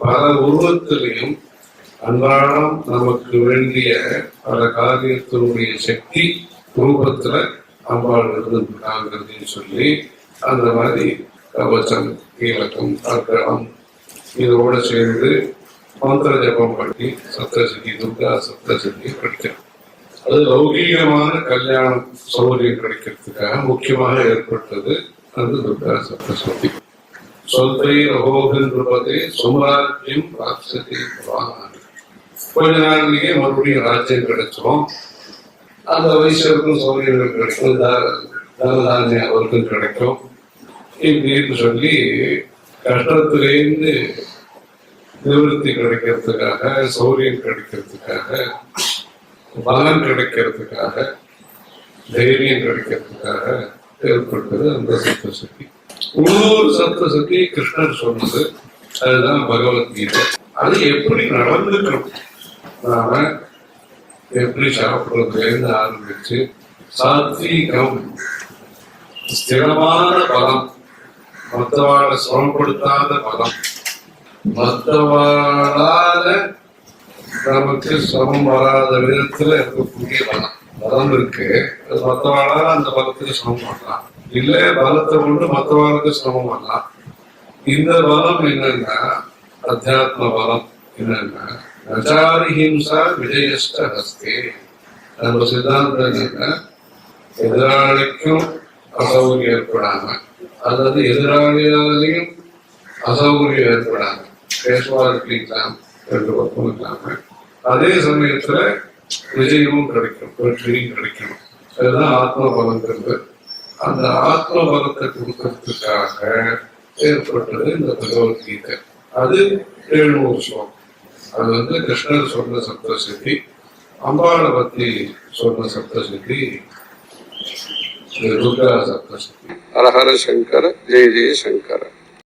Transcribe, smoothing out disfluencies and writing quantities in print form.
பல உருவத்திலையும் அன்றாடம் நமக்கு வேண்டிய பல காரியத்தினுடைய சக்தி ரூபத்துல அம்பாள் இருந்துட்டாங்கிறதையும் சொல்லி அந்த மாதிரி கவச்சம் கீழக்கம் அர்த்தம் இதோட சேர்ந்து மந்திர ஜபம் பண்ணி சப்தசதி துர்கா சப்தசதி படிக்கிறோம். அது லௌகீகமான கல்யாண சௌகரியம் கிடைக்கிறதுக்காக முக்கியமாக ஏற்பட்டது அந்த துர்கா சப்தசதி. சொல்தை ரகோகே சுமராஜ்யம் ராட்சதி கொஞ்ச நாள்லயே மறுபடியும் ராஜ்யம் கிடைச்சோம். அந்த வயசுக்கும் சௌகரியங்கள் கிடைக்கும், தனதானியம் அவருக்கும் கிடைக்கும். இப்படின்னு சொல்லி கஷ்டத்திலேருந்து நிவர்த்தி கிடைக்கிறதுக்காக, சௌரியம் கிடைக்கிறதுக்காக, பலன் கிடைக்கிறதுக்காக, தைரியம் கிடைக்கிறதுக்காக ஏற்பட்டது அந்த சப்தசக்தி. இன்னொரு சப்தசக்தி கிருஷ்ணர் சொன்னது, அதுதான் பகவத்கீதை. அது எப்படி நடந்துக்கணும், நாம எப்படி சாப்பிடுறதுலேருந்து ஆரம்பிச்சு சாத்வீகம் ஸ்திரமான பலம், மற்றவாழ சிரமப்படுத்தாத பலம், மற்றவாழால நமக்கு சிரமம் வராத விதத்துல இருக்கக்கூடிய பலம் இருக்கு. மற்றவாழால அந்த பலத்துக்கு சிரமம் வரலாம், இல்ல பலத்தை கொண்டு மற்றவாளுக்கு சிரமம் வரலாம். இந்த பலம் என்னன்னா அத்தியாத்ம பலம் என்னன்னா நச்சாரிஹிம்சா விஜயஸ்ட ஹஸ்தே. நம்ம சித்தாந்தம் என்னன்னா எதிராளிக்கும் அசௌகரியம் ஏற்படாம, அதாவது எதிராளியாலையும் அசௌகரியம் ஏற்படாம பேசுவா இருக்கலாம், ரெண்டு பக்கம் இல்லாம அதே சமயத்துல விஜயமும் கிடைக்கும், வெற்றியும் கிடைக்கணும். அதுதான் ஆத்ம பலங்கிறது. அந்த ஆத்ம பலத்தை கொடுக்கறதுக்காக ஏற்பட்டது இந்த பகவத்கீதை. அது 700 ஸ்லோகம். அது கிருஷ்ணர் சொன்ன சப்தசித்தி, அம்பாளை பத்தி சொன்ன சப்தசித்தி துர்கா சப்தசித்தி. ஹர ஹர சங்கர, ஜெய ஜெய சங்கர.